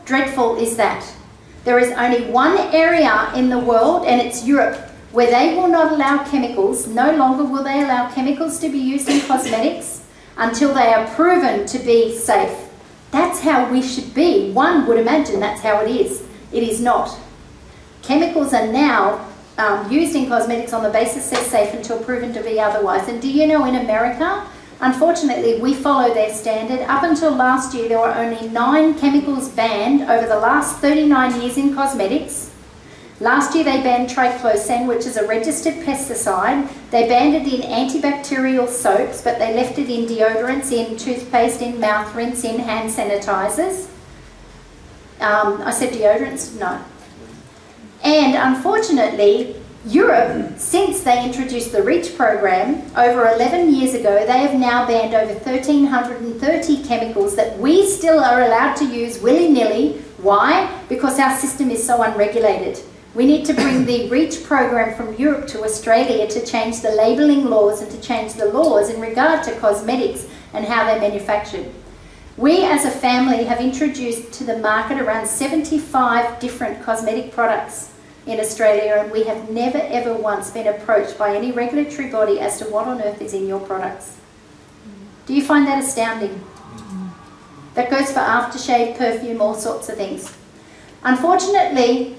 dreadful is that? There is only one area in the world, and it's Europe, where they will not allow chemicals, no longer will they allow chemicals to be used in cosmetics until they are proven to be safe. That's how we should be. One would imagine that's how it is. It is not. Chemicals are now used in cosmetics on the basis they're safe until proven to be otherwise. And do you know, in America, unfortunately, we follow their standard. Up until last year, there were only 9 chemicals banned over the last 39 years in cosmetics. Last year, they banned triclosan, which is a registered pesticide. They banned it in antibacterial soaps, but they left it in deodorants, in toothpaste, in mouth rinse, in hand sanitizers. I said deodorants? No. And unfortunately, Europe, since they introduced the REACH program over 11 years ago, they have now banned over 1,330 chemicals that we still are allowed to use willy-nilly. Why? Because our system is so unregulated. We need to bring the REACH program from Europe to Australia to change the labelling laws and to change the laws in regard to cosmetics and how they're manufactured. We as a family have introduced to the market around 75 different cosmetic products in Australia, and we have never ever once been approached by any regulatory body as to what on earth is in your products. Do you find that astounding? That goes for aftershave, perfume, all sorts of things. Unfortunately,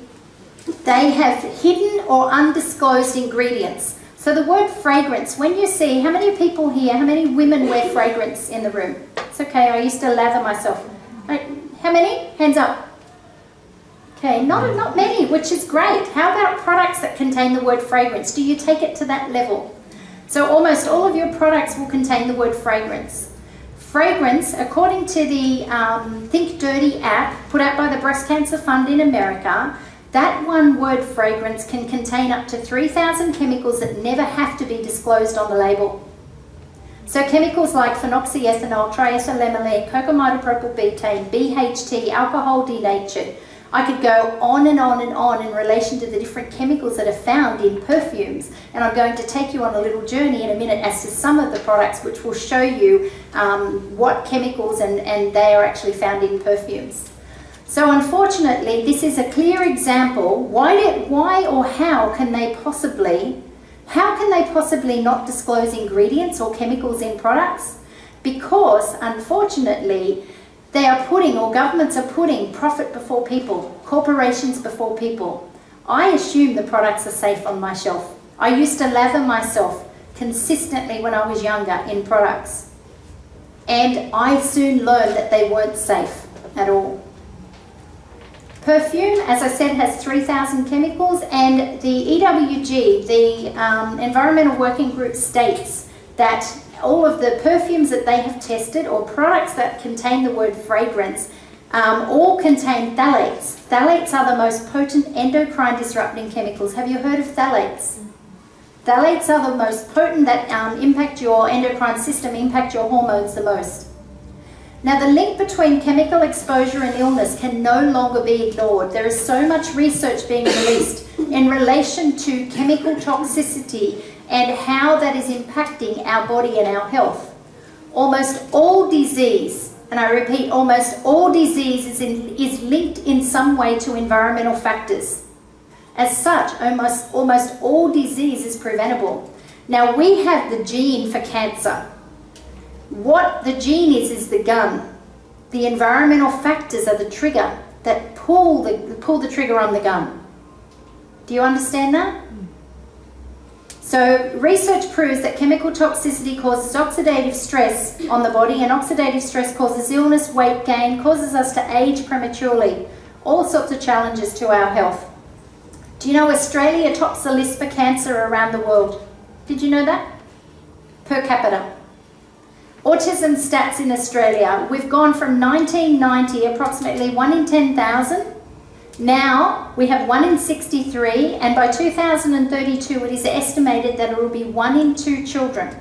they have hidden or undisclosed ingredients. So the word fragrance, when you see, how many people here, how many women wear fragrance in the room? It's okay, I used to lather myself. How many? Hands up. Okay, not many, which is great. How about products that contain the word fragrance? Do you take it to that level? So almost all of your products will contain the word fragrance. Fragrance, according to the Think Dirty app put out by the Breast Cancer Fund in America, that one word fragrance can contain up to 3,000 chemicals that never have to be disclosed on the label. So chemicals like phenoxyethanol, triethylamine, cocamidopropylbutane, BHT, alcohol denatured. I could go on and on and on in relation to the different chemicals that are found in perfumes, and I'm going to take you on a little journey in a minute as to some of the products which will show you what chemicals and they are actually found in perfumes. So unfortunately, this is a clear example. Why or how can they possibly not disclose ingredients or chemicals in products? Because unfortunately, they are putting, or governments are putting, profit before people, corporations before people. I assume the products are safe on my shelf. I used to lather myself consistently when I was younger in products. And I soon learned that they weren't safe at all. Perfume, as I said, has 3,000 chemicals, and the EWG, the Environmental Working Group, states that all of the perfumes that they have tested, or products that contain the word fragrance, all contain phthalates. Phthalates are the most potent endocrine disrupting chemicals. Have you heard of phthalates? Phthalates are the most potent that impact your endocrine system, impact your hormones the most. Now, the link between chemical exposure and illness can no longer be ignored. There is so much research being released in relation to chemical toxicity and how that is impacting our body and our health. Almost all disease, and I repeat, almost all disease is linked in some way to environmental factors. As such, almost all disease is preventable. Now, we have the gene for cancer. What the gene is the gun. The environmental factors are the trigger that pull the trigger on the gun. Do you understand that? So research proves that chemical toxicity causes oxidative stress on the body, and oxidative stress causes illness, weight gain, causes us to age prematurely. All sorts of challenges to our health. Do you know Australia tops the list for cancer around the world? Did you know that? Per capita. Autism stats in Australia, we've gone from 1990, approximately 1 in 10,000. Now we have 1 in 63, and by 2032 it is estimated that it will be 1 in 2 children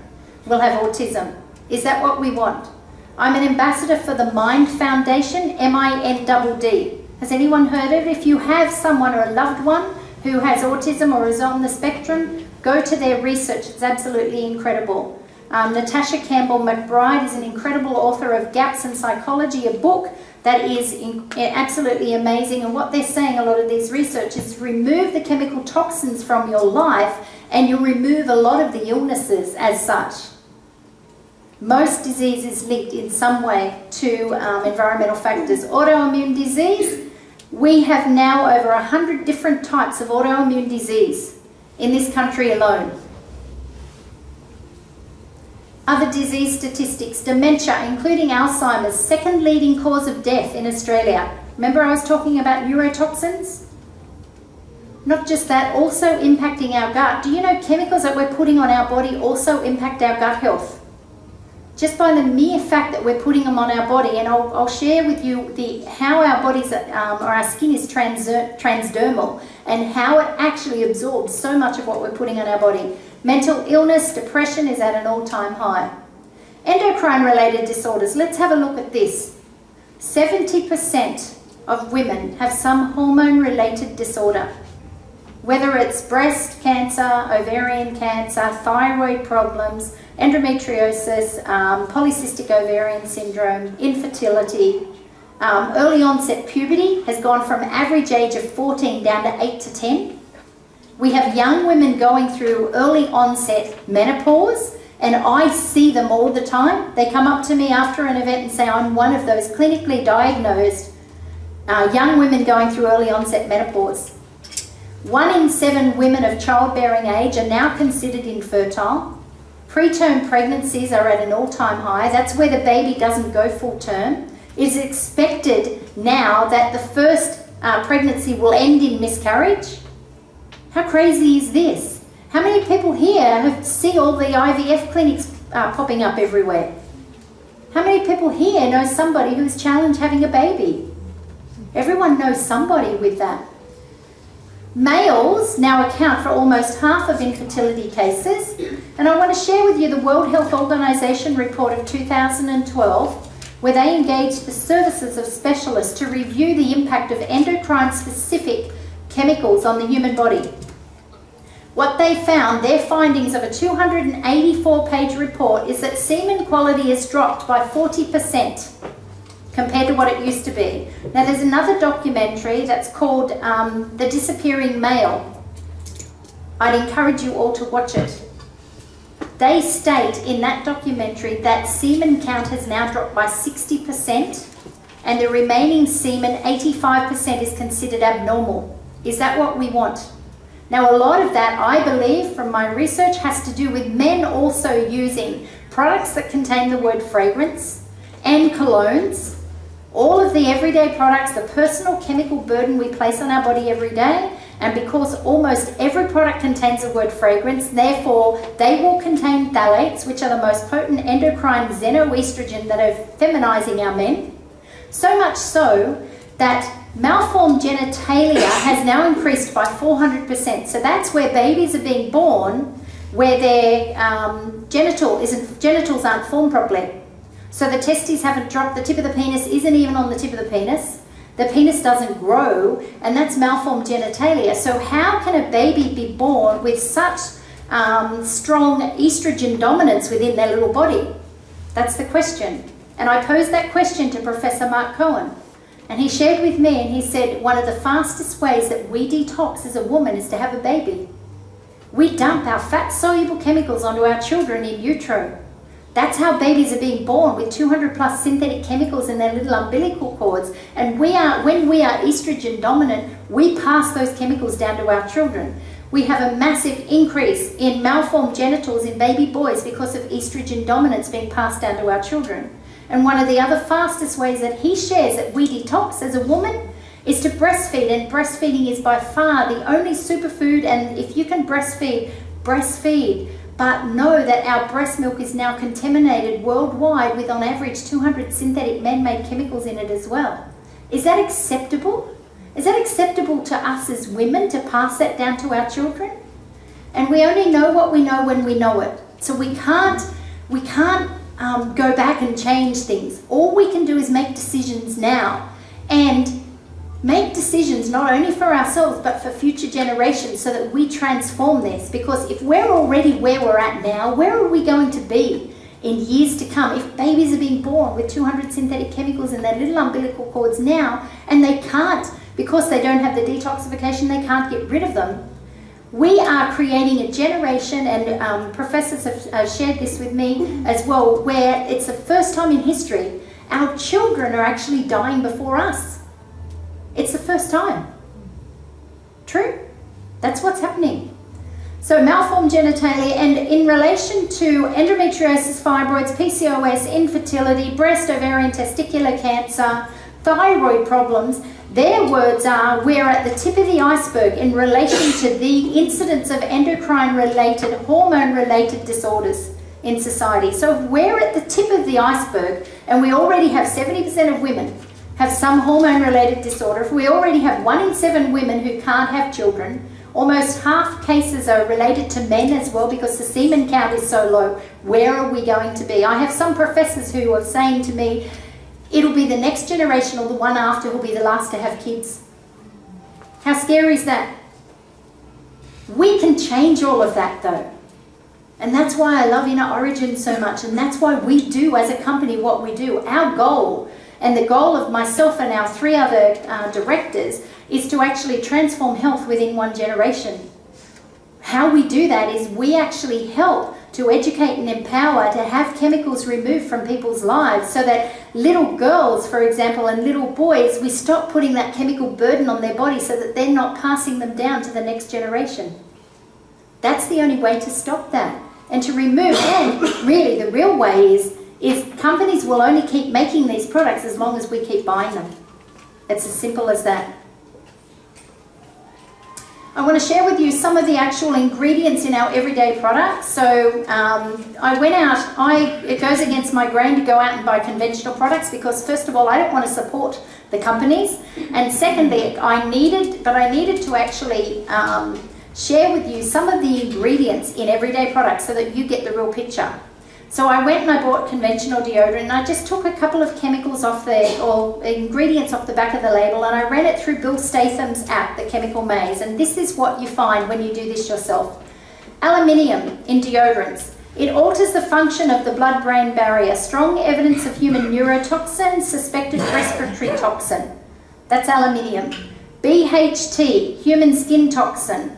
will have autism. Is that what we want? I'm an ambassador for the Mind Foundation, MINDD. Has anyone heard of it? If you have someone or a loved one who has autism or is on the spectrum, go to their research. It's absolutely incredible. Natasha Campbell McBride is an incredible author of Gaps in Psychology, a book that is absolutely amazing. And what they're saying, a lot of these researchers, is remove the chemical toxins from your life and you remove a lot of the illnesses as such. Most disease is linked in some way to environmental factors. Autoimmune disease, we have now over 100 different types of autoimmune disease in this country alone. Other disease statistics, dementia, including Alzheimer's, second leading cause of death in Australia. Remember I was talking about neurotoxins? Not just that, also impacting our gut. Do you know chemicals that we're putting on our body also impact our gut health? Just by the mere fact that we're putting them on our body, and I'll share with you how our bodies or our skin is transdermal and how it actually absorbs so much of what we're putting on our body. Mental illness, depression is at an all-time high. Endocrine-related disorders, let's have a look at this. 70% of women have some hormone-related disorder. Whether it's breast cancer, ovarian cancer, thyroid problems, endometriosis, polycystic ovarian syndrome, infertility, early onset puberty has gone from average age of 14 down to 8 to 10. We have young women going through early onset menopause, and I see them all the time. They come up to me after an event and say, I'm one of those clinically diagnosed young women going through early onset menopause. 1 in 7 women of childbearing age are now considered infertile. Preterm pregnancies are at an all-time high. That's where the baby doesn't go full term. It's expected now that the first pregnancy will end in miscarriage. How crazy is this? How many people here see all the IVF clinics popping up everywhere? How many people here know somebody who's challenged having a baby? Everyone knows somebody with that. Males now account for almost half of infertility cases, and I want to share with you the World Health Organization report of 2012, where they engaged the services of specialists to review the impact of endocrine-specific chemicals on the human body. What they found, their findings of a 284-page report, is that semen quality has dropped by 40% compared to what it used to be. Now there's another documentary that's called The Disappearing Male. I'd encourage you all to watch it. They state in that documentary that semen count has now dropped by 60%, and the remaining semen, 85%, is considered abnormal. Is that what we want? Now a lot of that, I believe, from my research, has to do with men also using products that contain the word fragrance and colognes, all of the everyday products, the personal chemical burden we place on our body every day, and because almost every product contains the word fragrance, therefore they will contain phthalates, which are the most potent endocrine xenoestrogen that are feminizing our men. So much so that malformed genitalia has now increased by 400%. So that's where babies are being born where their genitals aren't formed properly. So the testes haven't dropped, the tip of the penis isn't even on the tip of the penis. The penis doesn't grow, and that's malformed genitalia. So how can a baby be born with such strong estrogen dominance within their little body? That's the question. And I posed that question to Professor Mark Cohen. And he shared with me, and he said, one of the fastest ways that we detox as a woman is to have a baby. We dump our fat-soluble chemicals onto our children in utero. That's how babies are being born, with 200 plus synthetic chemicals in their little umbilical cords. And when we are estrogen dominant, we pass those chemicals down to our children. We have a massive increase in malformed genitals in baby boys because of estrogen dominance being passed down to our children. And one of the other fastest ways that he shares that we detox as a woman is to breastfeed. And breastfeeding is by far the only superfood, and if you can breastfeed, breastfeed. But know that our breast milk is now contaminated worldwide with on average 200 synthetic man-made chemicals in it as well. Is that acceptable? Is that acceptable to us as women to pass that down to our children? And we only know what we know when we know it. So we can't go back and change things. All we can do is make decisions now, and make decisions not only for ourselves but for future generations, so that we transform this. Because if we're already where we're at now, where are we going to be in years to come, if babies are being born with 200 synthetic chemicals in their little umbilical cords now, and they can't, because they don't have the detoxification, they can't get rid of them, we are creating a generation, and professors have shared this with me as well, where it's the first time in history our children are actually dying before us. It's the first time. True? That's what's happening. So malformed genitalia, and in relation to endometriosis, fibroids, PCOS, infertility, breast, ovarian, testicular cancer, thyroid problems, their words are, we're at the tip of the iceberg in relation to the incidence of endocrine-related, hormone-related disorders in society. So if we're at the tip of the iceberg, and we already have 70% of women have some hormone-related disorder, if we already have 1 in 7 women who can't have children, almost half cases are related to men as well because the semen count is so low, where are we going to be? I have some professors who are saying to me, it'll be the next generation or the one after who'll be the last to have kids. How scary is that? We can change all of that though. And that's why I love InnerOrigin so much, and that's why we do as a company what we do. Our goal, and the goal of myself and our 3 other directors, is to actually transform health within 1 generation. How we do that is we actually help to educate and empower to have chemicals removed from people's lives so that little girls, for example, and little boys, we stop putting that chemical burden on their body so that they're not passing them down to the next generation. That's the only way to stop that and to remove. And really the real way is companies will only keep making these products as long as we keep buying them. It's as simple as that. I want to share with you some of the actual ingredients in our everyday products. So I went out, it goes against my grain to go out and buy conventional products because first of all, I don't want to support the companies. And secondly, I needed to actually share with you some of the ingredients in everyday products so that you get the real picture. So I went and I bought conventional deodorant, and I just took a couple of chemicals off or ingredients off the back of the label, and I ran it through Bill Statham's app, The Chemical Maze, and this is what you find when you do this yourself. Aluminium in deodorants. It alters the function of the blood-brain barrier. Strong evidence of human neurotoxin, suspected respiratory toxin. That's aluminium. BHT, human skin toxin.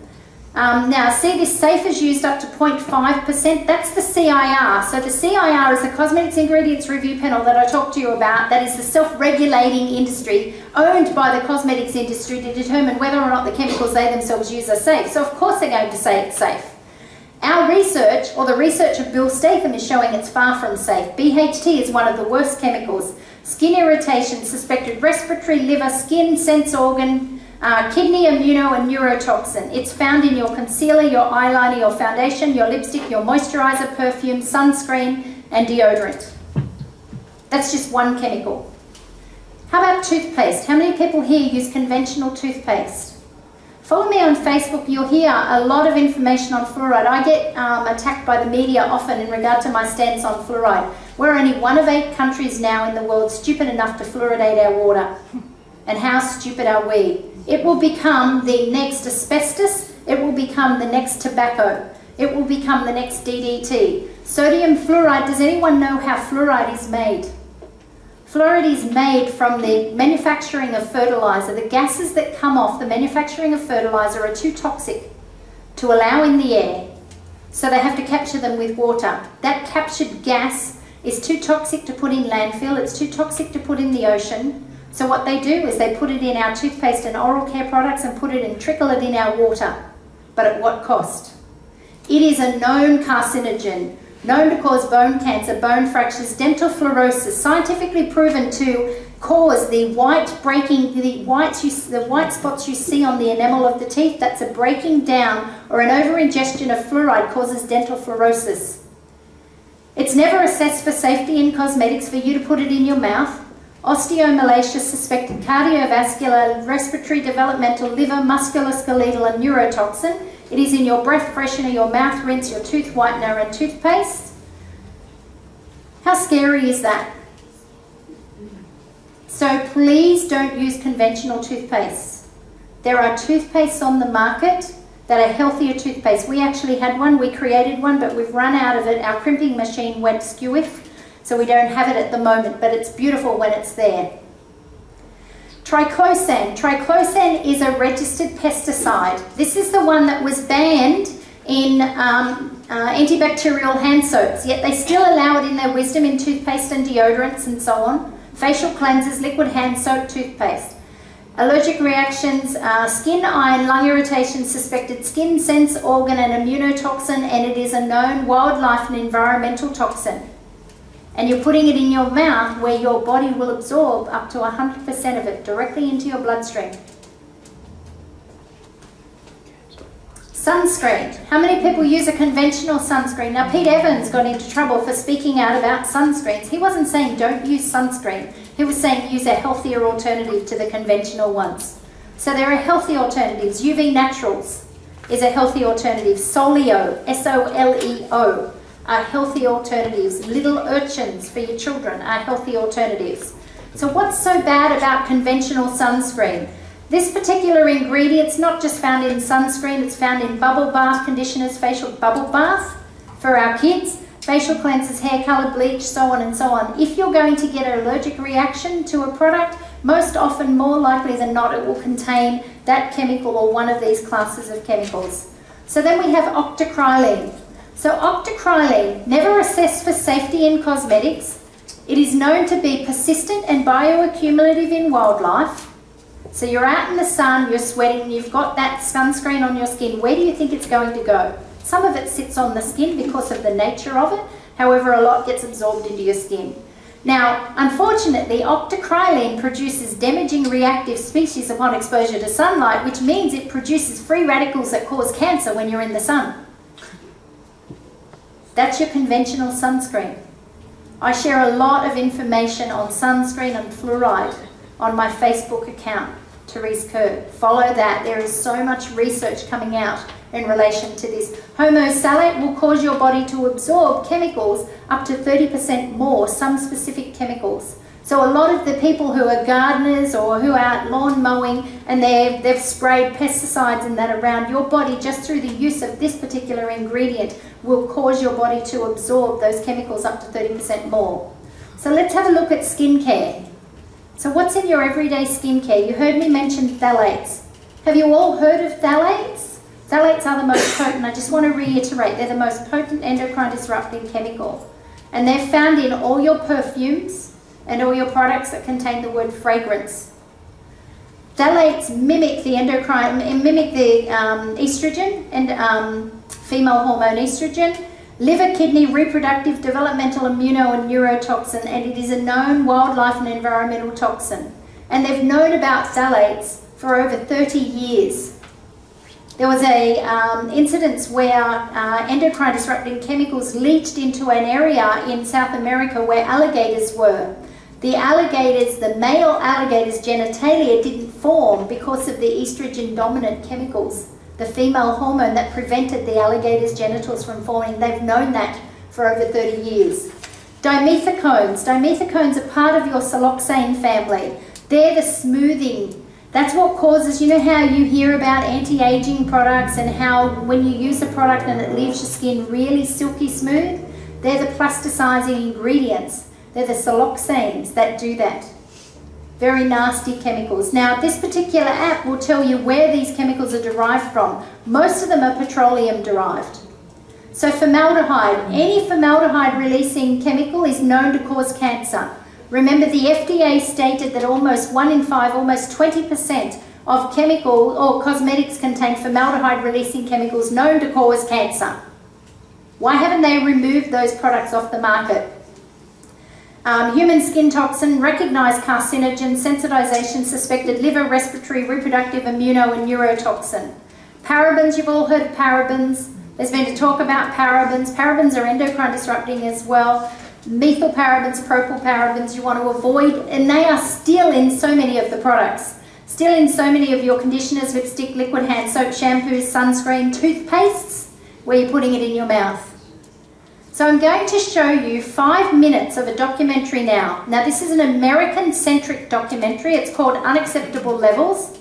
Now, see, this safe is used up to 0.5%. That's the CIR. So the CIR is the Cosmetics Ingredients Review Panel that I talked to you about. That is the self-regulating industry owned by the cosmetics industry to determine whether or not the chemicals they themselves use are safe. So of course they're going to say it's safe. Our research, or the research of Bill Statham, is showing it's far from safe. BHT is one of the worst chemicals. Skin irritation, suspected respiratory, liver, skin, sense organ, kidney, immuno, and neurotoxin. It's found in your concealer, your eyeliner, your foundation, your lipstick, your moisturizer, perfume, sunscreen, and deodorant. That's just one chemical. How about toothpaste? How many people here use conventional toothpaste? Follow me on Facebook. You'll hear a lot of information on fluoride. I get attacked by the media often in regard to my stance on fluoride. We're only 1 of 8 countries now in the world stupid enough to fluoridate our water. And how stupid are we? It will become the next asbestos, it will become the next tobacco, it will become the next DDT. Sodium fluoride, does anyone know how fluoride is made? Fluoride is made from the manufacturing of fertilizer. The gases that come off the manufacturing of fertilizer are too toxic to allow in the air, so they have to capture them with water. That captured gas is too toxic to put in landfill, it's too toxic to put in the ocean. So what they do is they put it in our toothpaste and oral care products and put it and trickle it in our water. But at what cost? It is a known carcinogen, known to cause bone cancer, bone fractures, dental fluorosis, scientifically proven to cause the white spots you see on the enamel of the teeth. That's a breaking down, or an over-ingestion of fluoride causes dental fluorosis. It's never assessed for safety in cosmetics for you to put it in your mouth. Osteomalacia, suspected cardiovascular, respiratory, developmental, liver, musculoskeletal, and neurotoxin. It is in your breath freshener, your mouth rinse, your tooth whitener, and toothpaste. How scary is that? So please don't use conventional toothpaste. There are toothpastes on the market that are healthier toothpaste. We actually had one, we created one, but we've run out of it. Our crimping machine went skewiff, so we don't have it at the moment, but it's beautiful when it's there. Triclosan. Triclosan is a registered pesticide. This is the one that was banned in antibacterial hand soaps, yet they still allow it in their wisdom in toothpaste and deodorants and so on. Facial cleansers, liquid hand soap, toothpaste. Allergic reactions, skin, iron, lung irritation, suspected skin, sense, organ and immunotoxin, and it is a known wildlife and environmental toxin. And you're putting it in your mouth where your body will absorb up to 100% of it directly into your bloodstream. Sunscreen. How many people use a conventional sunscreen? Now, Pete Evans got into trouble for speaking out about sunscreens. He wasn't saying don't use sunscreen. He was saying use a healthier alternative to the conventional ones. So there are healthy alternatives. UV Naturals is a healthy alternative. Soleo, S-O-L-E-O, are healthy alternatives. Little Urchins for your children are healthy alternatives. So what's so bad about conventional sunscreen? This particular ingredient's not just found in sunscreen, it's found in bubble bath conditioners, facial bubble bath for our kids, facial cleansers, hair color, bleach, so on and so on. If you're going to get an allergic reaction to a product, most often, more likely than not, it will contain that chemical or one of these classes of chemicals. So then we have octocrylene. So octocrylene, never assessed for safety in cosmetics. It is known to be persistent and bioaccumulative in wildlife. So you're out in the sun, you're sweating, you've got that sunscreen on your skin. Where do you think it's going to go? Some of it sits on the skin because of the nature of it. However, a lot gets absorbed into your skin. Now, unfortunately, octocrylene produces damaging reactive species upon exposure to sunlight, which means it produces free radicals that cause cancer when you're in the sun. That's your conventional sunscreen. I share a lot of information on sunscreen and fluoride on my Facebook account, Therese Kerr. Follow that. There is so much research coming out in relation to this. Homosalate will cause your body to absorb chemicals up to 30% more, some specific chemicals. So a lot of the people who are gardeners or who are out lawn mowing and they've sprayed pesticides and that around, your body just through the use of this particular ingredient will cause your body to absorb those chemicals up to 30% more. So let's have a look at skincare. So what's in your everyday skincare? You heard me mention phthalates. Have you all heard of phthalates? Phthalates are the most potent. I just want to reiterate, they're the most potent endocrine disrupting chemical. And they're found in all your perfumes and all your products that contain the word fragrance. Phthalates mimic the estrogen and female hormone estrogen, liver, kidney, reproductive, developmental, immuno and neurotoxin, and it is a known wildlife and environmental toxin. And they've known about phthalates for over 30 years. There was a incident where endocrine disrupting chemicals leached into an area in South America where alligators were. The alligators, the male alligators' genitalia didn't form because of the estrogen dominant chemicals, the female hormone that prevented the alligators' genitals from forming. They've known that for over 30 years. Dimethacones. Dimethacones are part of your siloxane family. They're the smoothing. That's what causes, you know how you hear about anti-aging products and how when you use a product and it leaves your skin really silky smooth? They're the plasticizing ingredients. They're the siloxanes that do that. Very nasty chemicals. Now, this particular app will tell you where these chemicals are derived from. Most of them are petroleum derived. So formaldehyde, any formaldehyde releasing chemical is known to cause cancer. Remember, the FDA stated that almost 1 in 5, almost 20% of chemical or cosmetics contain formaldehyde releasing chemicals known to cause cancer. Why haven't they removed those products off the market? Human skin toxin, recognized carcinogen, sensitization, suspected liver, respiratory, reproductive, immuno and neurotoxin. Parabens, you've all heard of parabens. There's been to talk about parabens. Parabens are endocrine disrupting as well. Methyl parabens, propyl parabens you want to avoid, and they are still in so many of the products. Still in so many of your conditioners, lipstick, liquid hand soap, shampoos, sunscreen, toothpastes, where you're putting it in your mouth. So I'm going to show you 5 minutes of a documentary now. Now this is an American-centric documentary. It's called Unacceptable Levels.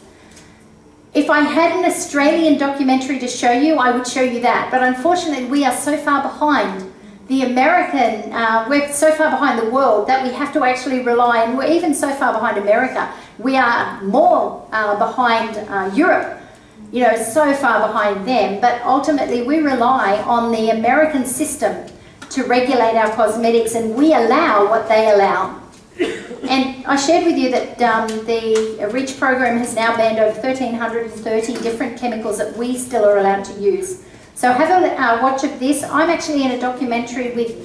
If I had an Australian documentary to show you, I would show you that. But unfortunately, we are so far behind the American, we're so far behind the world that we have to actually rely, and we're even so far behind America, we are more behind Europe, you know, so far behind them. But ultimately, we rely on the American system to regulate our cosmetics, and we allow what they allow. And I shared with you that the REACH program has now banned over 1,330 different chemicals that we still are allowed to use. So have a watch of this. I'm actually in a documentary with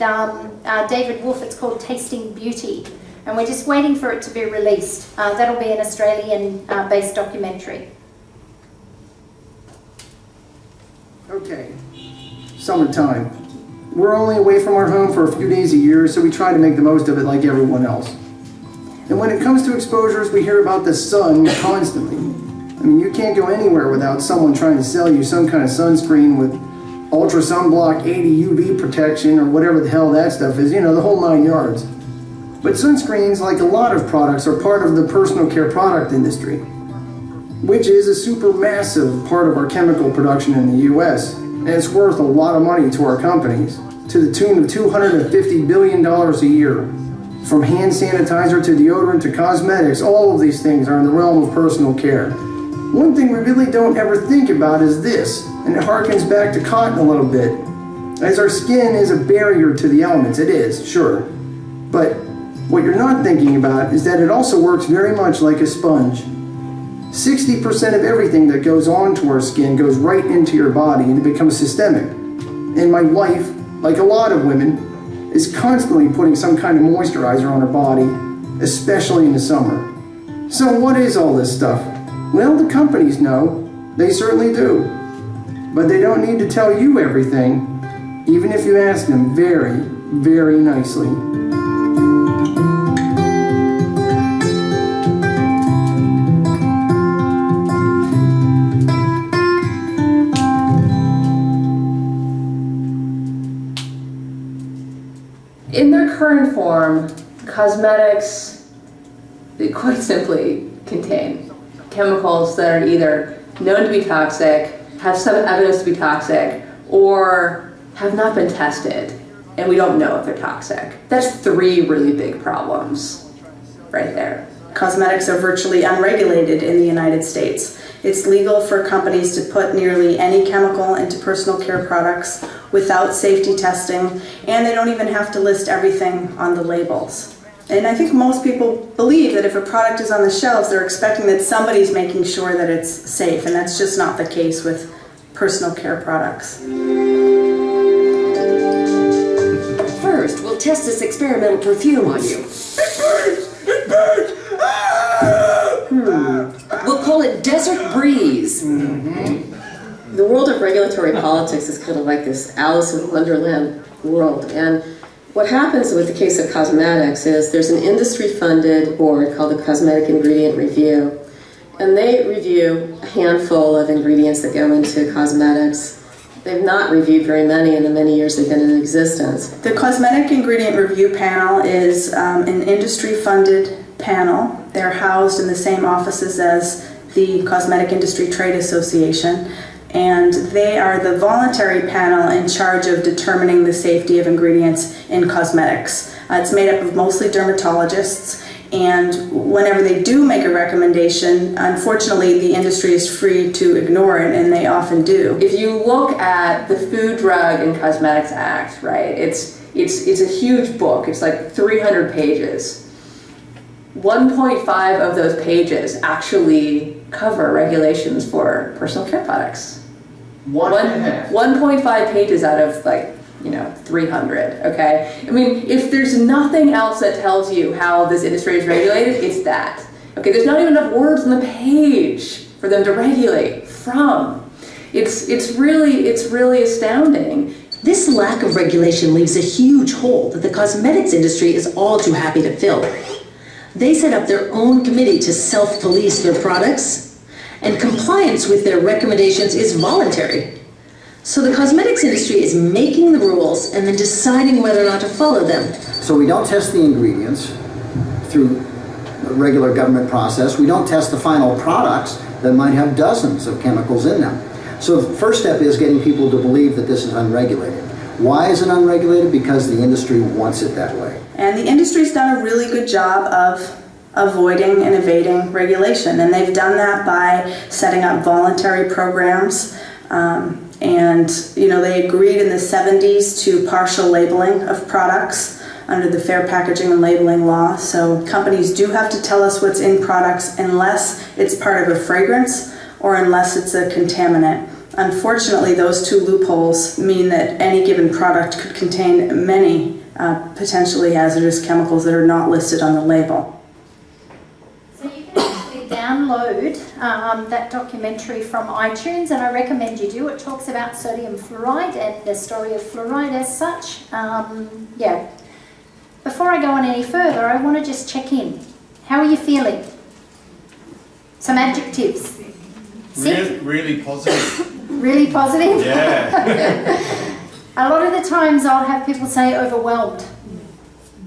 David Wolf. It's called Tasting Beauty, and we're just waiting for it to be released. That'll be an Australian-based documentary. Okay, summertime. We're only away from our home for a few days a year, so we try to make the most of it like everyone else. And when it comes to exposures, we hear about the sun constantly. I mean, you can't go anywhere without someone trying to sell you some kind of sunscreen with ultra sunblock 80 UV protection or whatever the hell that stuff is, you know, the whole 9 yards. But sunscreens, like a lot of products, are part of the personal care product industry, which is a super massive part of our chemical production in the US. And it's worth a lot of money to our companies, to the tune of $250 billion a year. From hand sanitizer to deodorant to cosmetics, all of these things are in the realm of personal care. One thing we really don't ever think about is this, and it harkens back to cotton a little bit. As our skin is a barrier to the elements, it is, sure. But what you're not thinking about is that it also works very much like a sponge. 60% of everything that goes onto our skin goes right into your body and it becomes systemic. And my wife, like a lot of women, is constantly putting some kind of moisturizer on her body, especially in the summer. So what is all this stuff? Well, the companies know. They certainly do. But they don't need to tell you everything, even if you ask them very, very nicely. In their current form, cosmetics, they quite simply contain chemicals that are either known to be toxic, have some evidence to be toxic, or have not been tested, and we don't know if they're toxic. That's 3 really big problems right there. Cosmetics are virtually unregulated in the United States. It's legal for companies to put nearly any chemical into personal care products without safety testing, and they don't even have to list everything on the labels. And I think most people believe that if a product is on the shelves, they're expecting that somebody's making sure that it's safe, and that's just not the case with personal care products. First, we'll test this experimental perfume on you. It burns! We'll call it Desert Breeze. The world of regulatory politics is kind of like this Alice in Wonderland world. And what happens with the case of cosmetics is there's an industry-funded board called the Cosmetic Ingredient Review. And they review a handful of ingredients that go into cosmetics. They've not reviewed very many in the many years they've been in existence. The Cosmetic Ingredient Review Panel is an industry-funded panel. They're housed in the same offices as the Cosmetic Industry Trade Association, and they are the voluntary panel in charge of determining the safety of ingredients in cosmetics. It's made up of mostly dermatologists, and whenever they do make a recommendation, unfortunately the industry is free to ignore it, and they often do. If you look at the Food, Drug, and Cosmetics Act, right, it's a huge book. It's like 300 pages. 1.5 of those pages actually cover regulations for personal care products. 1.5 pages out of 300, okay? I mean, if there's nothing else that tells you how this industry is regulated, it's that. Okay, there's not even enough words on the page for them to regulate from. It's really astounding. This lack of regulation leaves a huge hole that the cosmetics industry is all too happy to fill. They set up their own committee to self-police their products, and compliance with their recommendations is voluntary. So the cosmetics industry is making the rules and then deciding whether or not to follow them. So we don't test the ingredients through regular government process. We don't test the final products that might have dozens of chemicals in them. So the first step is getting people to believe that this is unregulated. Why is it unregulated? Because the industry wants it that way. And the industry's done a really good job of avoiding and evading regulation, and they've done that by setting up voluntary programs. And they agreed in the 70s to partial labeling of products under the Fair Packaging and Labeling Law. So companies do have to tell us what's in products unless it's part of a fragrance or unless it's a contaminant. Unfortunately, those two loopholes mean that any given product could contain many potentially hazardous chemicals that are not listed on the label. So you can actually download that documentary from iTunes, and I recommend you do. It talks about sodium fluoride and the story of fluoride as such. Before I go on any further, I want to just check in. How are you feeling? Some adjectives. Really positive. Really positive? Yeah. A lot of the times I'll have people say overwhelmed.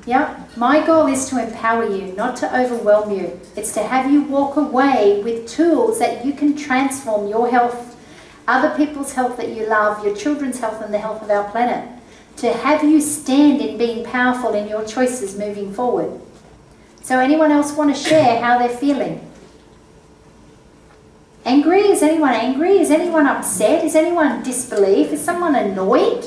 Yeah, my goal is to empower you, not to overwhelm you. It's to have you walk away with tools that you can transform your health, other people's health that you love, your children's health and the health of our planet. To have you stand in being powerful in your choices moving forward. So anyone else want to share how they're feeling? Angry? Is anyone angry? Is anyone upset? Is anyone disbelief? Is someone annoyed?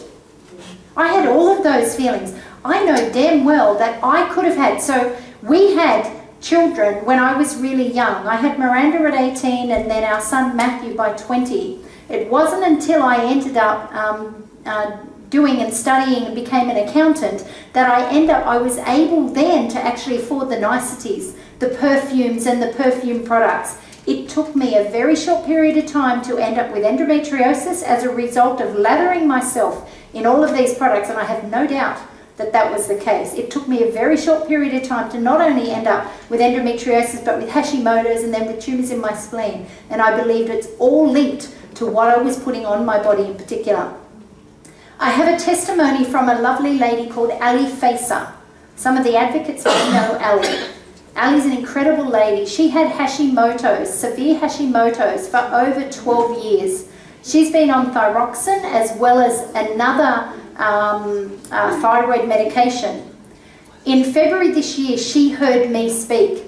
I had all of those feelings. I know damn well that I could have had. So we had children when I was really young. I had Miranda at 18 and then our son Matthew by 20. It wasn't until I ended up doing and studying and became an accountant that I was able then to actually afford the niceties, the perfumes and the perfume products. It took me a very short period of time to end up with endometriosis as a result of lathering myself in all of these products, and I have no doubt that that was the case. It took me a very short period of time to not only end up with endometriosis but with Hashimoto's and then with tumours in my spleen, and I believed it's all linked to what I was putting on my body in particular. I have a testimony from a lovely lady called Ali Faisa. Some of the advocates may know Ali. Ali's an incredible lady. She had Hashimoto's, severe Hashimoto's, for over 12 years. She's been on thyroxine as well as another thyroid medication. In February this year, she heard me speak.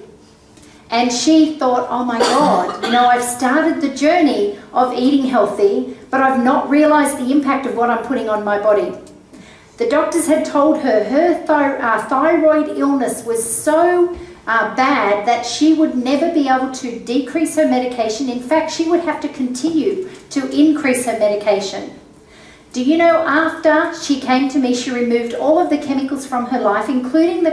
And she thought, oh my God, I've started the journey of eating healthy, but I've not realised the impact of what I'm putting on my body. The doctors had told her thyroid illness was so bad that she would never be able to decrease her medication. In fact, she would have to continue to increase her medication. Do you know, after she came to me, she removed all of the chemicals from her life, including the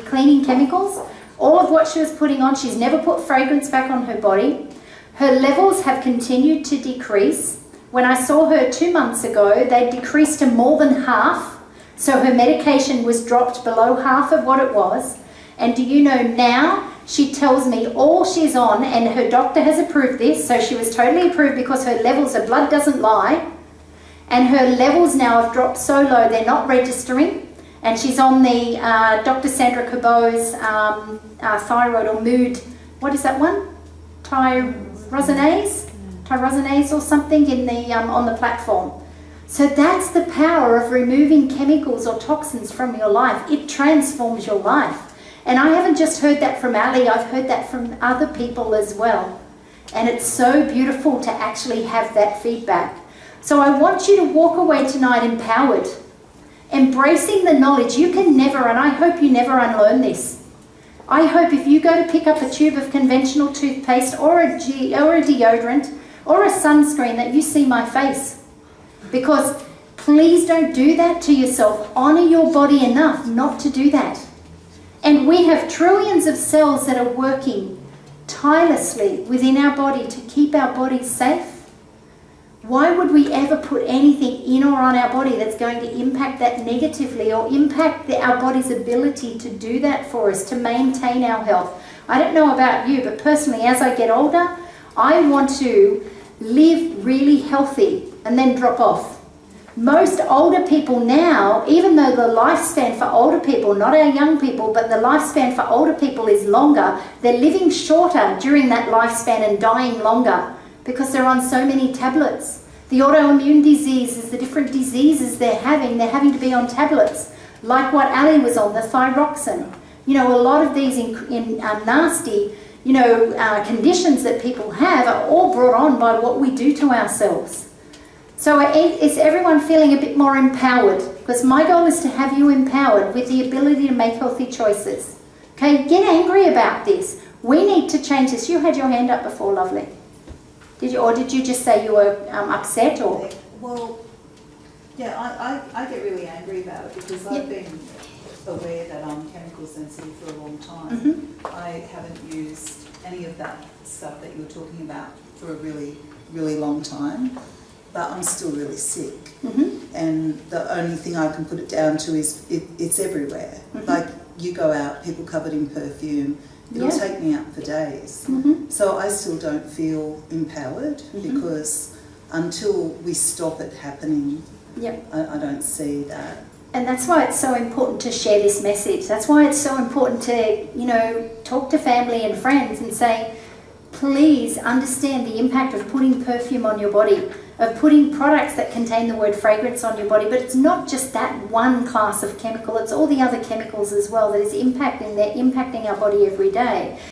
cleaning chemicals, all of what she was putting on. She's never put fragrance back on her body. Her levels have continued to decrease. When I saw her 2 months ago, they decreased to more than half. So her medication was dropped below half of what it was. And do you know, now she tells me all she's on, and her doctor has approved this, so she was totally approved because her levels, her blood doesn't lie, and her levels now have dropped so low they're not registering, and she's on the Dr. Sandra Cabot's thyroid or mood, what is that one? Tyrosinase or something in the on the platform. So that's the power of removing chemicals or toxins from your life. It transforms your life. And I haven't just heard that from Ali, I've heard that from other people as well. And it's so beautiful to actually have that feedback. So I want you to walk away tonight empowered, embracing the knowledge. You can never, and I hope you never unlearn this. I hope if you go to pick up a tube of conventional toothpaste or a deodorant or a sunscreen that you see my face. Because please don't do that to yourself. Honor your body enough not to do that. And we have trillions of cells that are working tirelessly within our body to keep our bodies safe. Why would we ever put anything in or on our body that's going to impact that negatively or impact our body's ability to do that for us, to maintain our health? I don't know about you, but personally, as I get older, I want to live really healthy and then drop off. Most older people now, even though the lifespan for older people, not our young people, but the lifespan for older people is longer, they're living shorter during that lifespan and dying longer because they're on so many tablets. The autoimmune diseases, the different diseases they're having to be on tablets, like what Ali was on, the thyroxine. You know, a lot of these nasty, conditions that people have are all brought on by what we do to ourselves. So is everyone feeling a bit more empowered? Because my goal is to have you empowered with the ability to make healthy choices. Okay, get angry about this. We need to change this. You had your hand up before, lovely. Did you just say you were upset or? Well, yeah, I get really angry about it because I've been aware that I'm chemical sensitive for a long time. Mm-hmm. I haven't used any of that stuff that you were talking about for a really, really long time, but I'm still really sick. Mm-hmm. And the only thing I can put it down to is it's everywhere. Mm-hmm. Like you go out, people covered in perfume, it'll take me out for days. Mm-hmm. So I still don't feel empowered Mm-hmm. because until we stop it happening, Yep. I don't see that. And that's why it's so important to share this message. That's why it's so important to, talk to family and friends and say, please understand the impact of putting perfume on your body, of putting products that contain the word fragrance on your body. But it's not just that one class of chemical, it's all the other chemicals as well that is impacting our body every day.